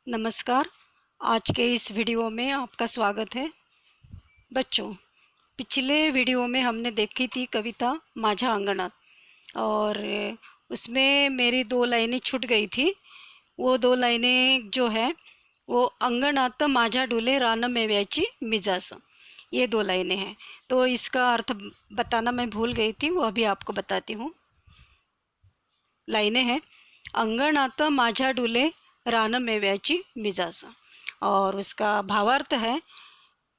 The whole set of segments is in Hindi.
नमस्कार। आज के इस वीडियो में आपका स्वागत है। बच्चों, पिछले वीडियो में हमने देखी थी कविता माझ्या अंगणात, और उसमें मेरी 2 लाइनें छूट गई थी। वो 2 लाइनें जो है वो अंगणात माझ्या डुले रान मेव्याची मिजास, ये 2 लाइनें हैं। तो इसका अर्थ बताना मैं भूल गई थी, वो अभी आपको बताती हूँ। लाइनें हैं, अंगणात माझ्या डुले रान मेव्याची मिजास, और उसका भावार्थ है,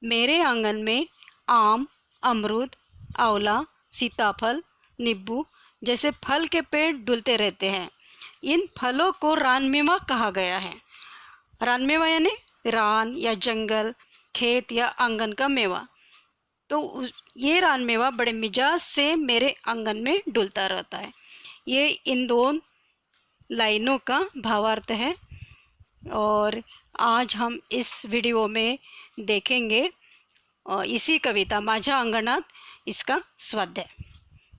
मेरे आंगन में आम, अमरूद, आंवला, सीताफल, नींबू जैसे फल के पेड़ डुलते रहते हैं। इन फलों को रानमेवा कहा गया है। रानमेवा यानी रान या जंगल, खेत या आंगन का मेवा। तो ये रानमेवा बड़े मिजाज से मेरे आंगन में डुलता रहता है। ये इन 2 लाइनों का भावार्थ है, और आज हम इस वीडियो में देखेंगे इसी कविता माझ्या अंगणात इसका स्वाध्याय।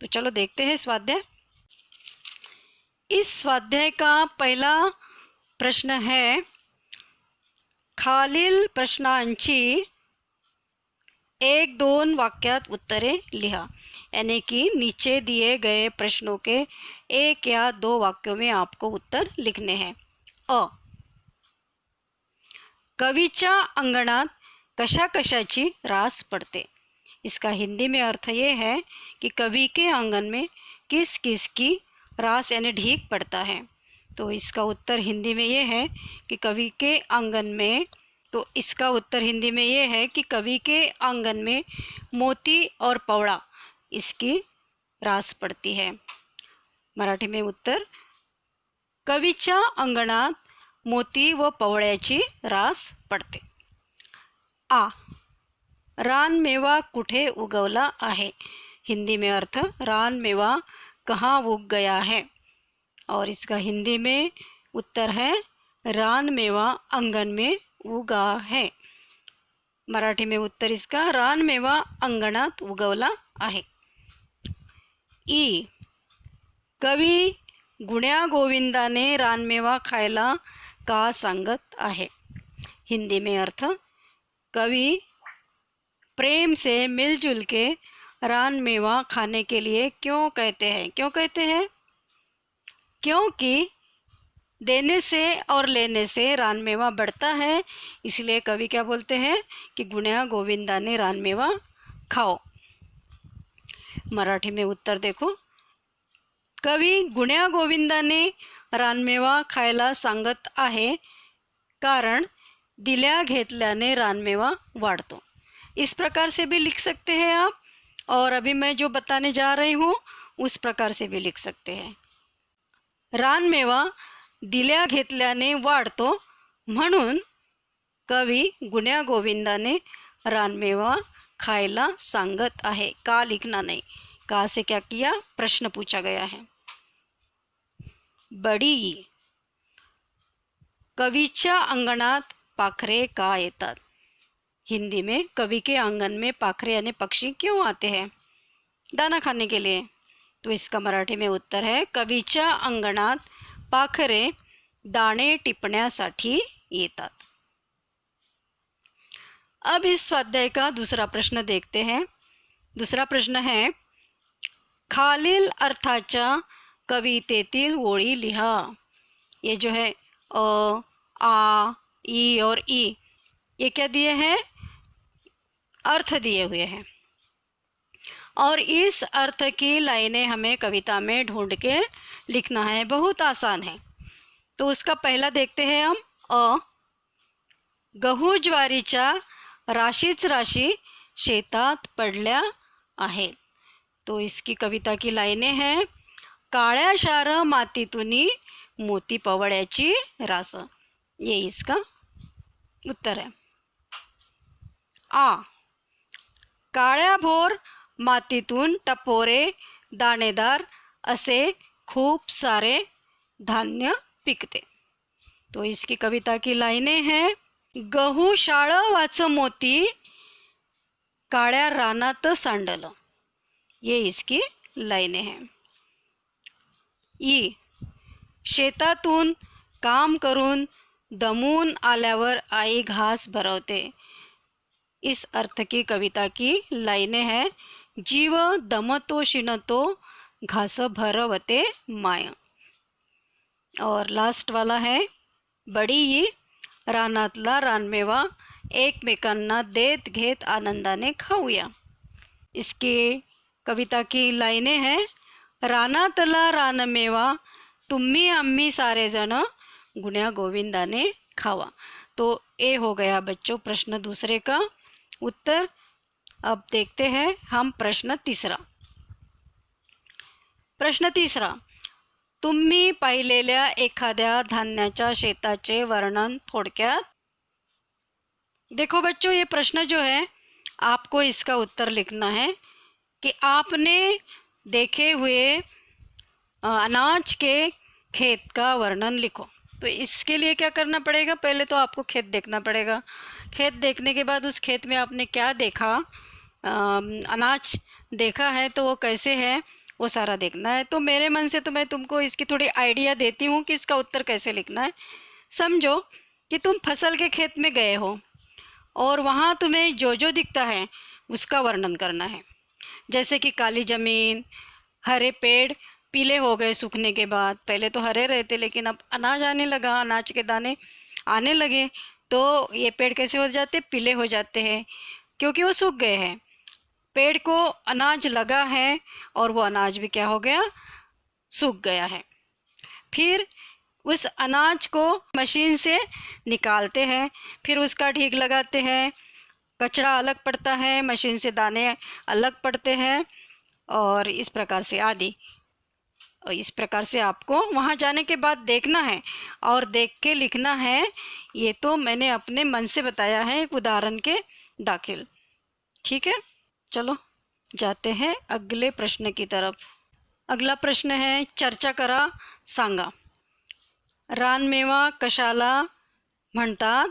तो चलो देखते हैं स्वाध्याय। इस स्वाध्याय का पहला प्रश्न है, खालील प्रश्नांची 1-2 वाक्यात उत्तरे लिहा। यानी कि नीचे दिए गए प्रश्नों के 1 या 2 वाक्यों में आपको उत्तर लिखने हैं। अ, कवीच्या अंगणात कशा कशाची रास पड़ते। इसका हिंदी में अर्थ ये है कि कवि के आंगन में किस किस की रास यानी ढीक पड़ता है। तो इसका उत्तर हिंदी में ये है कि कवि के आंगन में कवि के आंगन में मोती और पवड़ा इसकी रास पड़ती है। मराठी में उत्तर, कवीच्या अंगणात मोती व पवळ्याची रास पड़ते। आ, रानमेवा कुठे उगवला आहे। हिंदी में अर्थ, रानमेवा कहाँ उग गया है। और इसका हिंदी में उत्तर है, रानमेवा आंगन में उगा है। मराठी में उत्तर इसका, रानमेवा अंगणात उगवला आहे। ई, कवी गुण्या गोविंदाने रानमेवा खायला का सांगत आहे। हिंदी में अर्थ, कवि प्रेम से मिलजुल के रानमेवा खाने के लिए क्यों कहते हैं। क्योंकि देने से और लेने से रानमेवा बढ़ता है, इसलिए कवि क्या बोलते हैं कि गुण्या गोविंदाने रानमेवा खाओ। मराठी में उत्तर देखो, कवी गुण्या गोविंदाने रानमेवा खायला सांगत आहे, कारण दिल्या घेतल्याने रानमेवा वाढतो। इस प्रकार से भी लिख सकते हैं आप, और अभी मैं जो बताने जा रही हूँ उस प्रकार से भी लिख सकते हैं। रानमेवा दिल्या घेतल्याने वाढतो, म्हणून कवी गुण्या गोविंदाने रानमेवा खायला सांगत आहे। का लिखना नहीं, का से क्या किया, प्रश्न पूछा गया है। बड़ी, कवीच्या अंगणात पाखरे का येतात। हिंदी में, कवि के आंगन में पाखरे यानी पक्षी क्यों आते हैं। दाना खाने के लिए। तो इसका मराठी में उत्तर है, कवीच्या अंगणात पाखरे दाणे टिपण्यासाठी येतात। अब इस स्वाध्याय का दूसरा प्रश्न देखते हैं। दूसरा प्रश्न है, खालील अर्थाच्या कवितेतील ओळी लिहा। ये जो है अ, आ, ई और ई, ये क्या दिए हैं, अर्थ दिए हुए हैं, और इस अर्थ की लाइनें हमें कविता में ढूंढ के लिखना है। बहुत आसान है। तो उसका पहला देखते हैं हम। अ, गहू ज्वारीच्या राशीच राशी शेतात पडल्या आहेत। तो इसकी कविता की लाइनें हैं, काळ्या शार मातीतूनी मोती पवळ्याची रास। ये इसका उत्तर है। आ, काळ्या भोर मातीतून टपोरे दाणेदार असे खूप सारे धान्य पिकते। तो इसकी कविता की लाइनें हैं, गहू शाळवाचं मोती काळ्या रानात सांडलं। ये इसकी लाइनें हैं। ई, शेतातून काम करून दमून आल्यावर आई घास भरवते। इस अर्थ की कविता की लाइनें हैं, जीव दमतो शिणतो घास भरवते माय। और लास्ट वाला है, बडीई रानातला रानमेवा एकमेकांना देत घेत आनंदाने खाऊया। इसकी कविता की लाइनें हैं, रानातला रानमेवा तुम्ही आम्ही सारे जण गुण्या गोविंदाने खावा। तो ये हो गया बच्चों प्रश्न दूसरे का उत्तर। अब देखते हैं हम प्रश्न तीसरा। प्रश्न तीसरा, तुम्ही पाहिलेल्या एखाद्या धान्याच्या शेताचे वर्णन थोडक्यात। देखो बच्चों, ये प्रश्न जो है आपको इसका उत्तर लिखना है कि आपने देखे हुए अनाज के खेत का वर्णन लिखो। तो इसके लिए क्या करना पड़ेगा, पहले तो आपको खेत देखना पड़ेगा। खेत देखने के बाद उस खेत में आपने क्या देखा, अनाज देखा है तो वो कैसे है वो सारा देखना है। तो मेरे मन से तो मैं तुमको इसकी थोड़ी आइडिया देती हूँ कि इसका उत्तर कैसे लिखना है। समझो कि तुम फसल के खेत में गए हो और वहाँ तुम्हें जो जो दिखता है उसका वर्णन करना है। जैसे कि काली ज़मीन, हरे पेड़ पीले हो गए सूखने के बाद, पहले तो हरे रहते लेकिन अब अनाज आने लगा, अनाज के दाने आने लगे, तो ये पेड़ कैसे हो जाते, पीले हो जाते हैं क्योंकि वो सूख गए हैं। पेड़ को अनाज लगा है और वो अनाज भी क्या हो गया, सूख गया है। फिर उस अनाज को मशीन से निकालते हैं, फिर उसका ढीक लगाते हैं, कचरा अलग पड़ता है, मशीन से दाने अलग पड़ते हैं, और इस प्रकार से आदि। इस प्रकार से आपको वहाँ जाने के बाद देखना है और देख के लिखना है। ये तो मैंने अपने मन से बताया है एक उदाहरण के दाखिल। ठीक है, चलो जाते हैं अगले प्रश्न की तरफ। अगला प्रश्न है, चर्चा करा सांगा। रानमेवा कशाला म्हणतात,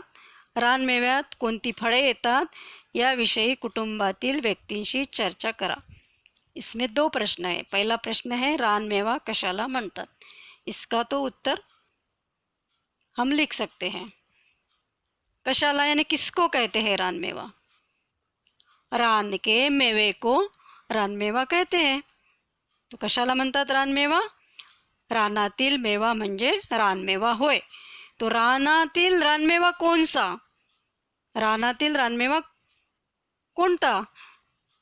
रानमेव्यात कोणती फळे येतात याविषयी कुटुंबातील व्यक्तींशी चर्चा करा। इसमें दो प्रश्न है। पहला प्रश्न है, रानमेवा कशाला म्हणतात। इसका तो उत्तर हम लिख सकते हैं, कशाला यानी किसको कहते हैं रानमेवा। रान के मेवे को रानमेवा कहते हैं। तो कशाला म्हणतात रानमेवा, रानातील मेवा म्हणजे रानमेवा होय। तो रानातील रानमेवा कौन सा, रानातील रानमेवा कौनता।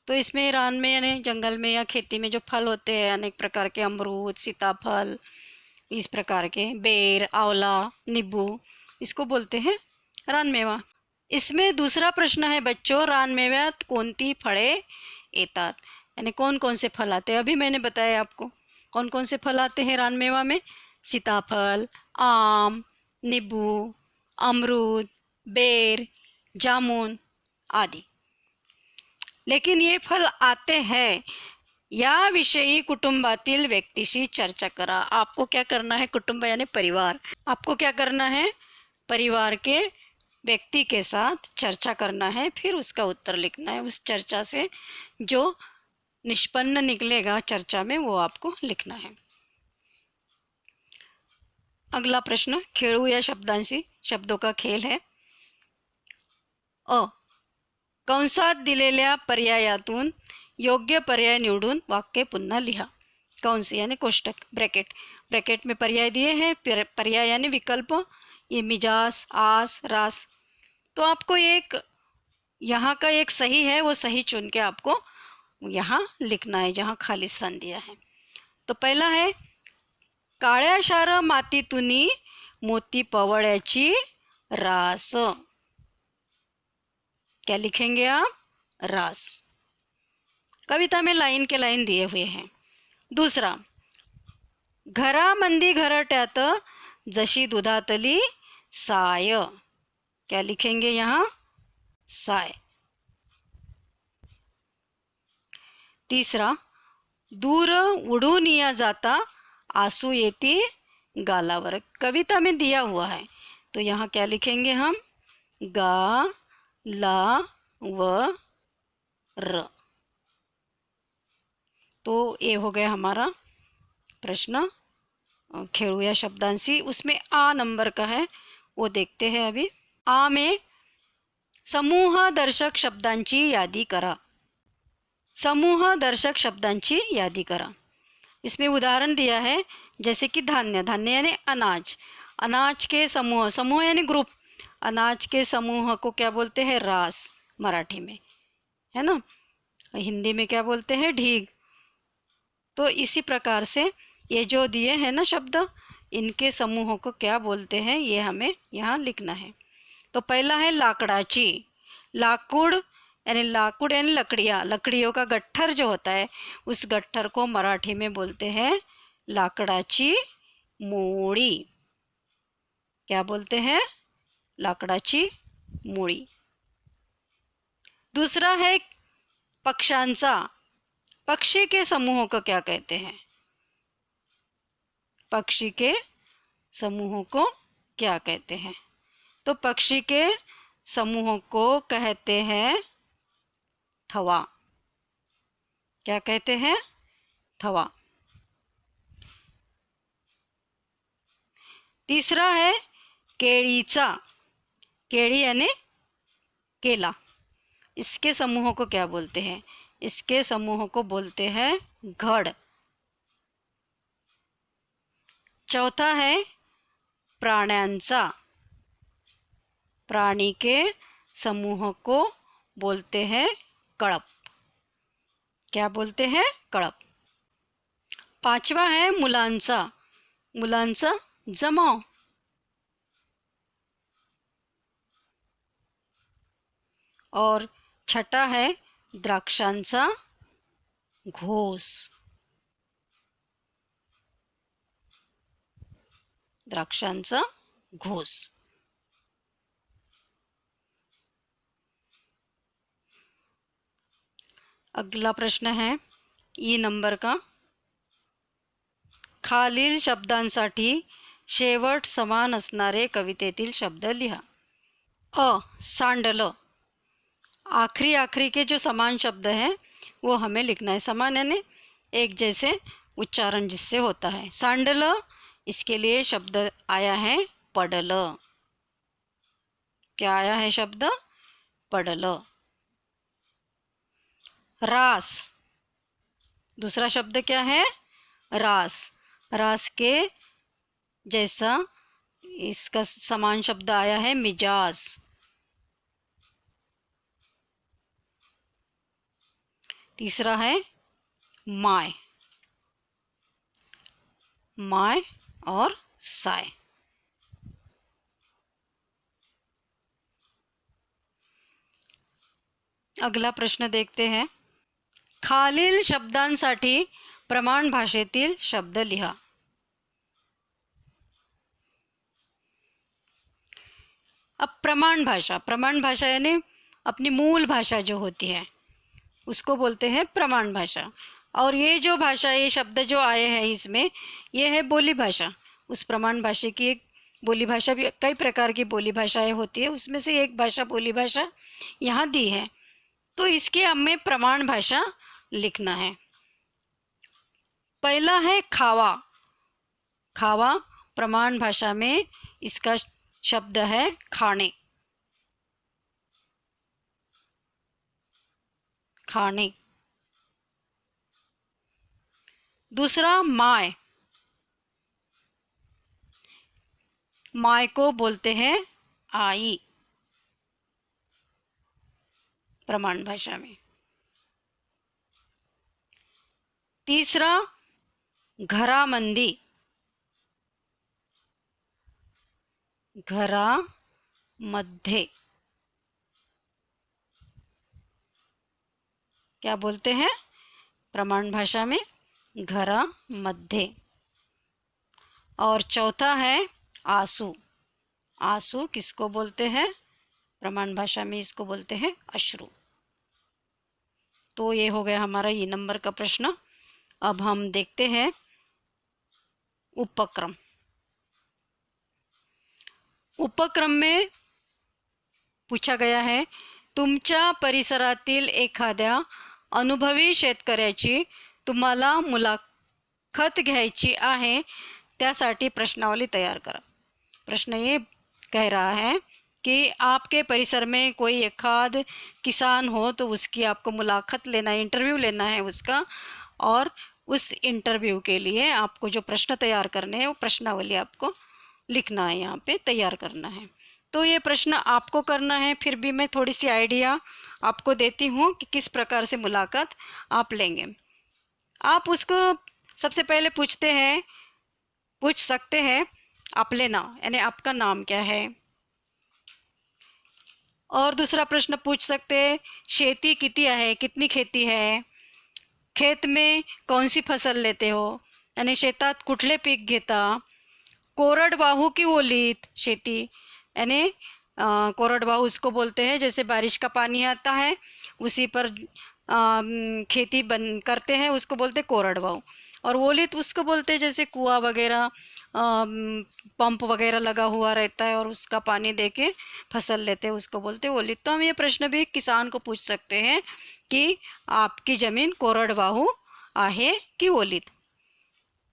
तो इसमें रान में यानी जंगल में या खेती में जो फल होते हैं अनेक प्रकार के, अमरूद, सीताफल, इस प्रकार के, बेर, आंवला, नींबू, इसको बोलते हैं रानमेवा। इसमें दूसरा प्रश्न है बच्चों, रानमेव्यात कोणती फळे येतात, यानी कौन कौन से फल आते हैं। अभी मैंने बताया आपको कौन कौन से फल आते हैं रानमेवा में, सीताफल, आम, नींबू, अमरूद, बेर, जामुन आदि। लेकिन ये फल आते हैं याविषयी कुटुंबातील व्यक्तीशी चर्चा करा। आपको क्या करना है, कुटुंब यानी परिवार, आपको क्या करना है, परिवार के व्यक्ति के साथ चर्चा करना है, फिर उसका उत्तर लिखना है। उस चर्चा से जो निष्पन्न निकलेगा चर्चा में वो आपको लिखना है। अगला प्रश्न, खेळू या शब्दांशी, शब्दों का खेल है। कंसात दिलेल्या पर्यायातून योग्य पर्याय निवडून वाक्य पुन्हा लिहा। कंस यानी कोष्टक, ब्रैकेट, ब्रैकेट में पर्याय दिए हैं, पर्याय यानी विकल्प, ये मिजाज, आस, रास। तो आपको एक यहाँ का एक सही है वो सही चुन के आपको यहाँ लिखना है जहाँ खाली स्थान दिया है। तो पहला है, काळ्या शार मातीतुनी मोती पवळ्याची रास। क्या लिखेंगे आप, रास। कविता में लाइन के लाइन दिए हुए हैं। दूसरा, घरामंदी घरट्यात जशी दुधातली साय। क्या लिखेंगे यहाँ, साय। तीसरा, दूर उडून या जाता आंसू येती गालावर। कविता में दिया हुआ है तो यहाँ क्या लिखेंगे हम, गा ला व र। तो ये हो गया हमारा प्रश्न खेळू या शब्दांशी। उसमें आ नंबर का है, वो देखते हैं अभी। आ में समूह दर्शक शब्दांची यादी करा। समूह दर्शक शब्दांची यादी करा। इसमें उदाहरण दिया है जैसे कि धान्य, धान्य यानी अनाज, अनाज के समूह, समूह यानी ग्रुप, अनाज के समूह को क्या बोलते हैं? रास, मराठी में, है ना। हिंदी में क्या बोलते हैं? ढीग। तो इसी प्रकार से ये जो दिए हैं ना शब्द, इनके समूहों को क्या बोलते हैं ये हमें यहाँ लिखना है। तो पहला है लाकडाची। लाकुड़ यानी लकड़ियाँ, लकड़ियों का गट्ठर जो होता है उस गट्ठर को मराठी में बोलते हैं लाकडाची मोड़ी। क्या बोलते हैं? लाकडाची मोड़ी। दूसरा है पक्ष्यांचा। पक्षी के समूहों को क्या कहते हैं? पक्षी के समूहों को क्या कहते हैं? तो पक्षी के समूहों को कहते हैं थवा। क्या कहते हैं? थवा। तीसरा है केळीचा। केळी यानी केला। इसके समूहों को क्या बोलते हैं? इसके समूहों को बोलते हैं घड़। चौथा है प्राण्यांचा। प्राणी के समूह को बोलते हैं कळप। क्या बोलते हैं? कळप। पांचवा है मुलांचा। मुलांचा जमाव। और छठा है द्राक्षांचा घोस। द्राक्षांचा घोस। अगला प्रश्न है ई नंबर का। खालील शब्दांसाठी शेवट समान असणारे कवितेतील शब्द लिहा। अ सांडलं। आखिरी के जो समान शब्द हैं वो हमें लिखना है। समान यानी एक जैसे उच्चारण जिससे होता है। सांडलं, इसके लिए शब्द आया है पडलं। क्या आया है शब्द? पडलं। रास, दूसरा शब्द क्या है? रास। रास के जैसा इसका समान शब्द आया है मिजाज। तीसरा है माय। माय और साय। अगला प्रश्न देखते हैं। खालील शब्दांसाठी प्रमाण भाषेतील शब्द लिहा। अब प्रमाण भाषा यानी अपनी मूल भाषा जो होती है उसको बोलते हैं प्रमाण भाषा। और ये जो भाषा, ये शब्द जो आए हैं इसमें, ये है बोली भाषा। उस प्रमाण भाषा की एक बोली भाषा भी, कई प्रकार की बोली भाषाएं होती है, उसमें से एक भाषा बोली भाषा यहाँ दी है। तो इसके हमें प्रमाण भाषा लिखना है। पहला है खावा। खावा प्रमाण भाषा में इसका शब्द है खाने। खाने। दूसरा माय। माय को बोलते हैं आई प्रमाण भाषा में। तीसरा घरामंदी। घरामध्ये क्या बोलते हैं प्रमाण भाषा में? घरामध्ये। और चौथा है आंसू। आंसू किसको बोलते हैं प्रमाण भाषा में? इसको बोलते हैं अश्रु। तो ये हो गया हमारा ये नंबर का प्रश्न। अब हम देखते हैं उपक्रम। उपक्रम में पूछा गया है तुमच्या परिसरातील एखाद्या अनुभवी शेतकऱ्याची तुम्हाला मुलाखत घ्यायची आहे, त्यासाठी प्रश्नावली तयार करा। प्रश्न ये कह रहा है कि आपके परिसर में कोई एक आध किसान हो तो उसकी आपको मुलाकात लेना है, इंटरव्यू लेना है उसका, और उस इंटरव्यू के लिए आपको जो प्रश्न तैयार करने हैं वो प्रश्नावली आपको लिखना है, यहाँ पे तैयार करना है। तो ये प्रश्न आपको करना है, फिर भी मैं थोड़ी सी आइडिया आपको देती हूँ कि किस प्रकार से मुलाकात आप लेंगे। आप उसको सबसे पहले पूछ सकते हैं आपले नाम, यानी आपका नाम क्या है। और दूसरा प्रश्न पूछ सकते हैं शेती किती आहे, कितनी खेती है, खेत में कौन सी फसल लेते हो, यानी शेतात कुठले पीक घेता, कोरडवाहू की ओलीत शेती, यानी कोरडवाहू उसको बोलते हैं जैसे बारिश का पानी आता है उसी पर खेती बन करते हैं, उसको बोलते हैं कोरडवाहू। और ओलित उसको बोलते हैं जैसे कुआं वगैरह, पंप वगैरह लगा हुआ रहता है और उसका पानी देके फसल लेते हैं, उसको बोलते हैं ओलित। तो हम ये प्रश्न भी किसान को पूछ सकते हैं कि आपकी ज़मीन कोरडवाहू आहे की ओलित।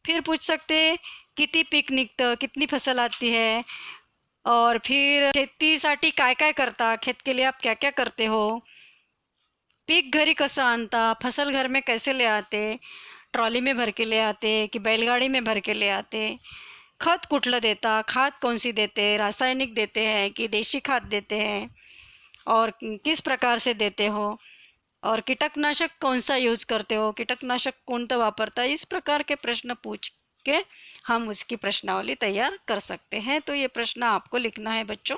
फिर पूछ सकते हैं किती पीक निघतं, कितनी फसल आती है, और फिर शेतीसाठी काय काय करता, खेत के लिए आप क्या क्या करते हो, पीक घरी कसं आणता, फसल घर में कैसे ले आते, ट्रॉली में भर के ले आते कि बैलगाड़ी में भर के ले आते, खत कुठलं देता, खाद कौन सी देते, रासायनिक देते हैं कि देशी खाद देते हैं, और किस प्रकार से देते हो, और कीटकनाशक कौन सा यूज़ करते हो, कीटकनाशक कोणतं वापरता है। इस प्रकार के प्रश्न पूछ के हम उसकी प्रश्नावली तैयार कर सकते हैं। तो ये प्रश्न आपको लिखना है बच्चों,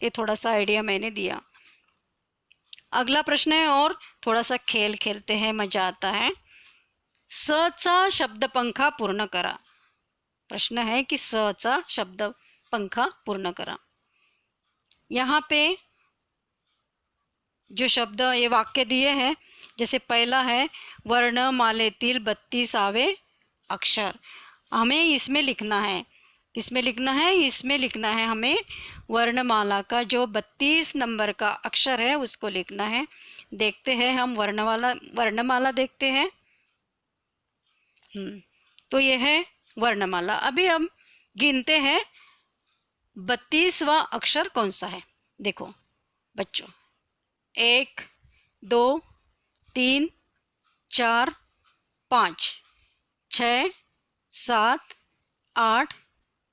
ये थोड़ा सा आइडिया मैंने दिया। अगला प्रश्न है, और थोड़ा सा खेल खेलते हैं, मजा आता है। स चा शब्द पंखा पूर्ण करा। प्रश्न है कि स चा शब्द पंखा पूर्ण करा। यहाँ पे जो शब्द ये वाक्य दिए हैं, जैसे पहला है वर्णमालेतील 32वें अक्षर, हमें इसमें लिखना है, किसमें लिखना है, इसमें लिखना है हमें, वर्णमाला का जो 32 नंबर का अक्षर है उसको लिखना है। देखते हैं हम वर्णमाला देखते हैं। तो ये है वर्णमाला। अभी हम गिनते हैं 32वां अक्षर कौन सा है। देखो बच्चों, 1 2 3 4 5 6 7 8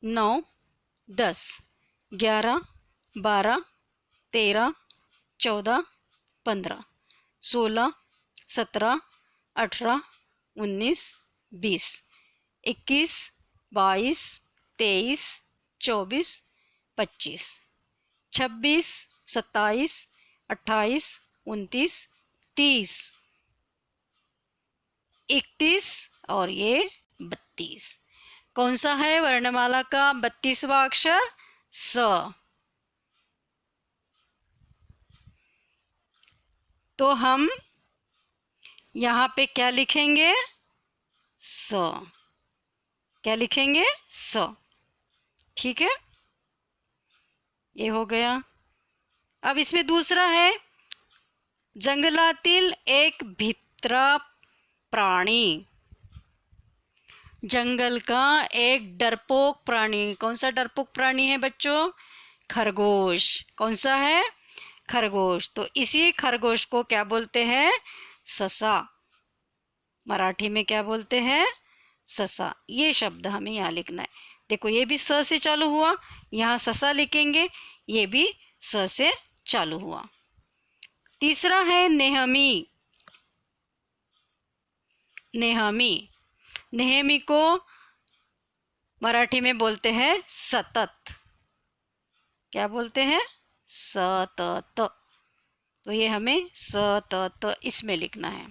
9 10 11 12 13 14 15 16 17 18 19 20 21 22 23 24 25 26 27 28 29 30 31 और ये 32। कौन सा है वर्णमाला का 32वां अक्षर? स। तो हम यहाँ पे क्या लिखेंगे? स। क्या लिखेंगे? स। ठीक है, ये हो गया। अब इसमें दूसरा है, जंगलातील एक भित्रा प्राणी। जंगल का एक डरपोक प्राणी। कौन सा डरपोक प्राणी है बच्चों? खरगोश। कौन सा है? खरगोश। तो इसी खरगोश को क्या बोलते हैं? ससा। मराठी में क्या बोलते हैं? ससा। ये शब्द हमें यहाँ लिखना है। देखो ये भी स से चालू हुआ, यहाँ ससा लिखेंगे, ये भी स से चालू हुआ। तीसरा है नेहमी। नेहमी, नेहमी को मराठी में बोलते हैं सतत। क्या बोलते हैं? सतत। तो ये हमें सतत इसमें लिखना है।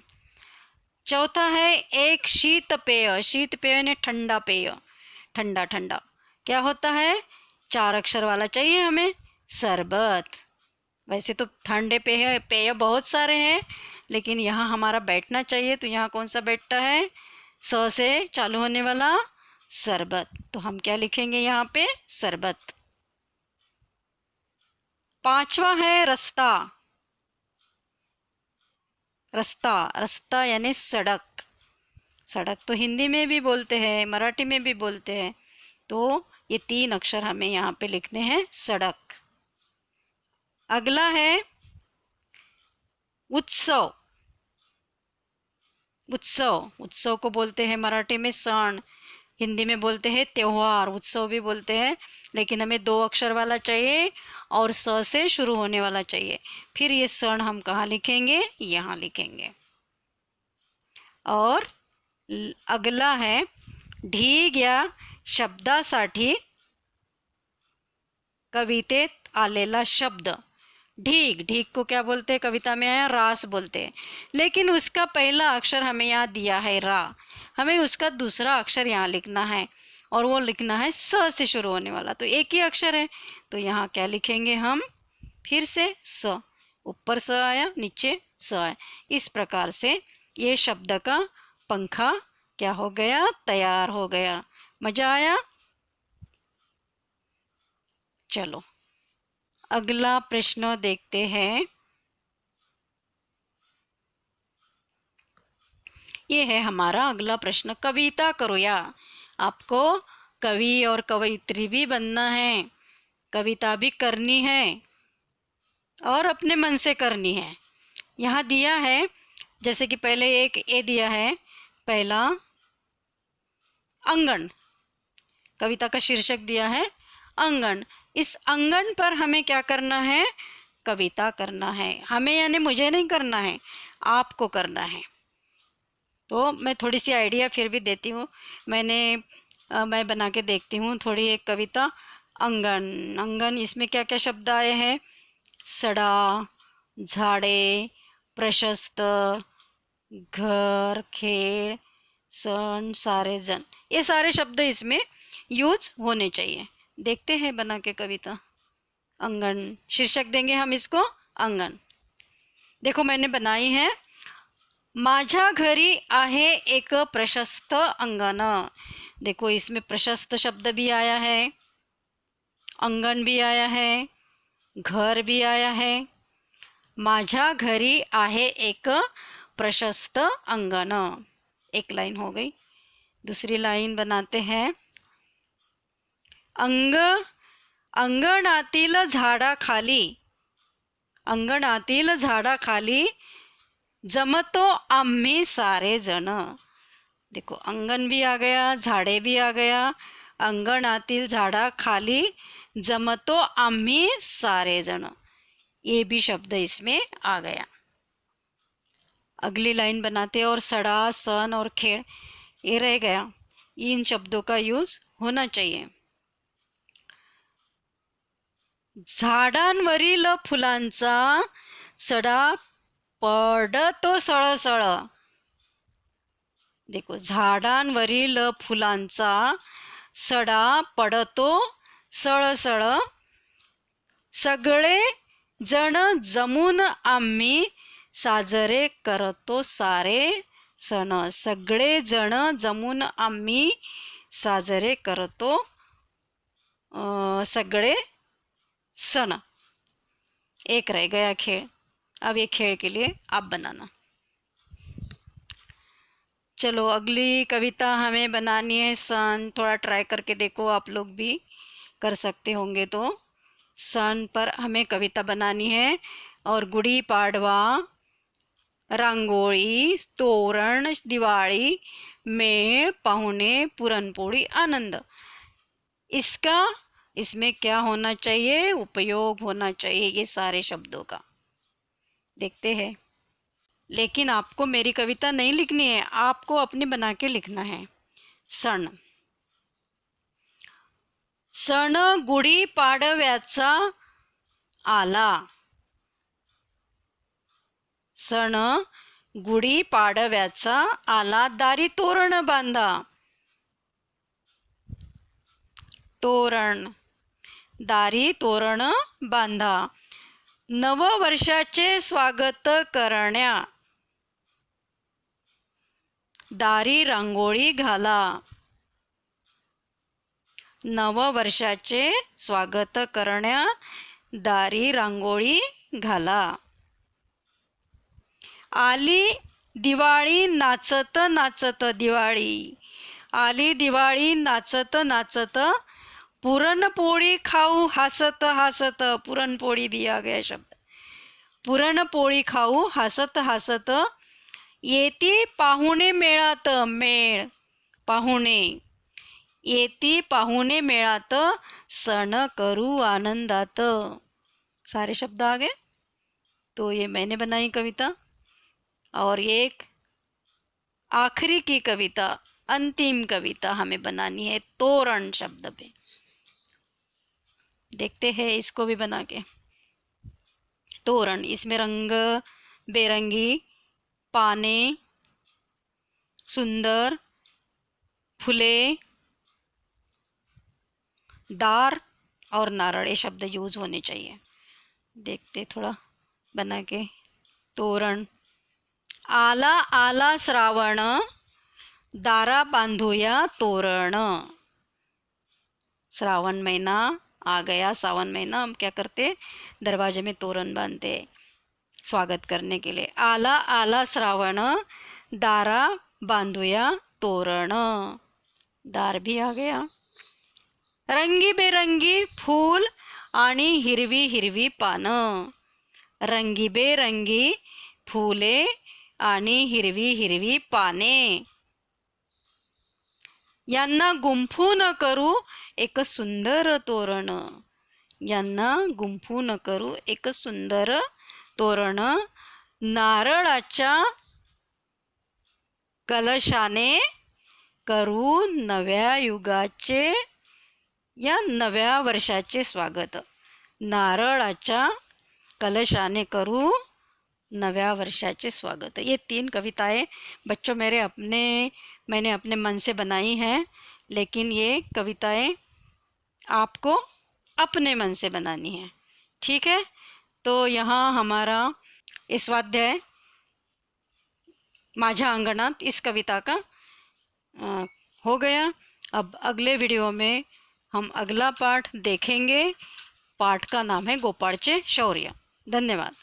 चौथा है एक शीत पेय। शीत पेय यानी ठंडा पेय, ठंडा ठंडा। क्या होता है? 4 अक्षर वाला चाहिए हमें, शरबत। वैसे तो ठंडे पेय पेय बहुत सारे हैं, लेकिन यहाँ हमारा बैठना चाहिए, तो यहाँ कौन सा बैठता है? स से चालू होने वाला, शरबत। तो हम क्या लिखेंगे यहाँ पे? शरबत। पांचवा है रास्ता। रास्ता, रास्ता यानी सड़क। सड़क तो हिंदी में भी बोलते हैं, मराठी में भी बोलते हैं। तो ये 3 अक्षर हमें यहाँ पे लिखने हैं, सड़क। अगला है उत्सव। उत्सव, उत्सव को बोलते हैं मराठी में सण, हिंदी में बोलते हैं त्योहार, उत्सव भी बोलते हैं, लेकिन हमें 2 अक्षर वाला चाहिए और स से शुरू होने वाला चाहिए। फिर ये सण हम कहाँ लिखेंगे, यहाँ लिखेंगे। और अगला है ढीग या शब्दासाठी कवितेत आलेला शब्द। ढीग, ढीग को क्या बोलते हैं, कविता में आया रास बोलते हैं, लेकिन उसका पहला अक्षर हमें यहाँ दिया है रा, हमें उसका दूसरा अक्षर यहाँ लिखना है और वो लिखना है स से शुरू होने वाला। तो एक ही अक्षर है, तो यहाँ क्या लिखेंगे हम, फिर से स, ऊपर स आया, नीचे स आया। इस प्रकार से ये शब्द का पंखा क्या हो गया, तैयार हो गया। मजा आया? चलो अगला प्रश्न देखते हैं। ये है हमारा अगला प्रश्न, कविता करो या। आपको कवि और कवयित्री भी बनना है, कविता भी करनी है और अपने मन से करनी है। यहाँ दिया है, जैसे कि पहले एक ए दिया है, पहला अंगन, कविता का शीर्षक दिया है अंगन। इस अंगन पर हमें क्या करना है, कविता करना है। हमें यानी मुझे नहीं करना है, आपको करना है। तो मैं थोड़ी सी आइडिया फिर भी देती हूँ, मैं बना के देखती हूँ थोड़ी एक कविता। अंगन, अंगन, इसमें क्या क्या शब्द आए हैं, सडा, झाड़े, प्रशस्त, घर, खेळ, सण, सारे जन, ये सारे शब्द इसमें यूज होने चाहिए। देखते हैं बना के कविता। अंगन, शीर्षक देंगे हम इसको अंगन। देखो मैंने बनाई है, माझ्या घरी आहे एक प्रशस्त अंगण। देखो इसमें प्रशस्त शब्द भी आया है, अंगन भी आया है, घर भी आया है। माझ्या घरी आहे एक प्रशस्त अंगण, एक लाइन हो गई। दूसरी लाइन बनाते हैं, अंगणातील झाडाखाली, अंगणातील झाडाखाली जमतो आम्ही सारे जण। देखो अंगन भी आ गया, झाड़े भी आ गया, अंगणातील झाडाखाली जमतो आम्ही सारे जण, ये भी शब्द इसमें आ गया। अगली लाइन बनाते और सडा, सन और खेळ, ये रह गया। इन शब्दों का यूज होना चाहिए। झाडांवरील फुलांचा सडा पडतो सळसळ। देखो झाडांवरील फुलांचा सडा पडतो सळसळ, सगळे जण जमून आम्ही साजरे करतो सारे सण। सगळे जण जमून आम्ही साजरे करतो सगळे सण। एक रह गया खेळ। अब ये खेल के लिए आप बनाना। चलो अगली कविता हमें बनानी है सन। थोड़ा ट्राई करके देखो, आप लोग भी कर सकते होंगे। तो सन पर हमें कविता बनानी है और गुड़ी पाडवा, रांगोळी, तोरण, दिवाळी, मेळ, पाहुणे, पुरणपोळी, आनंद, इसमें क्या होना चाहिए, उपयोग होना चाहिए ये सारे शब्दों का। देखते हैं, लेकिन आपको मेरी कविता नहीं लिखनी है, आपको अपनी बना के लिखना है। सण, सण गुढी पाडव्याचा आला, सण गुढी पाडव्याचा आला, दारी तोरण बांधा, तोरण, दारी तोरण बांधा, नववर्षाचे स्वागत करण्या, दारी रांगोळी घाला, नववर्षाचे स्वागत करण्या, दारी रांगोळी घाला, आली दिवाळी नाचत नाचत दिवाळी, आली दिवाळी नाचत नाचत पुरणपोळी खाऊ हसत हसत, पुरणपोळी भी आ गया शब्द. पुरणपोळी खाऊ हसत हसत, येती पाहुणे मेळात, मेळ पाहुणे, येती पाहुणे मेळात, सण करू आनंदात. सारे शब्द आ गए. तो ये मैंने बनाई कविता. और एक आखिरी की कविता, अंतिम कविता हमें बनानी है तोरण शब्द पे. देखते हैं इसको भी बना के. तोरण, इसमें रंग बेरंगी, पाने, सुंदर, फुले, दार और नारळ ये शब्द यूज होने चाहिए. देखते थोड़ा बना के. तोरण. आला आला श्रावण, दारा बांधूया तोरण. श्रावण महीना आ गया, सावन महीना, हम क्या करते, दरवाजे में तोरण बांधते स्वागत करने के लिए. आला आला श्रावण, दारा बांधूया तोरण. दार भी आ गया. रंगी बेरंगी फूल आणि हिरवी हिरवी पानं. रंगी बेरंगी फुले आणि हिरवी हिरवी पाने. यांना गुंफून करू एक सुंदर तोरण. यांना गुंफून करू एक सुंदर तोरण. नारळाच्या कलशाने करू नव्या युगाचे या नव्या वर्षाचे स्वागत. नारळाच्या कलशाने करू नव्या वर्षाचे स्वागत. ये 3 कविताएं बच्चों मैंने अपने मन से बनाई हैं, लेकिन ये कविताएं आपको अपने मन से बनानी है. ठीक है. तो यहाँ हमारा इस स्वाध्याय माझ्या अंगणात इस कविता का हो गया. अब अगले वीडियो में हम अगला पाठ देखेंगे. पाठ का नाम है गोपाळचे शौर्य. धन्यवाद.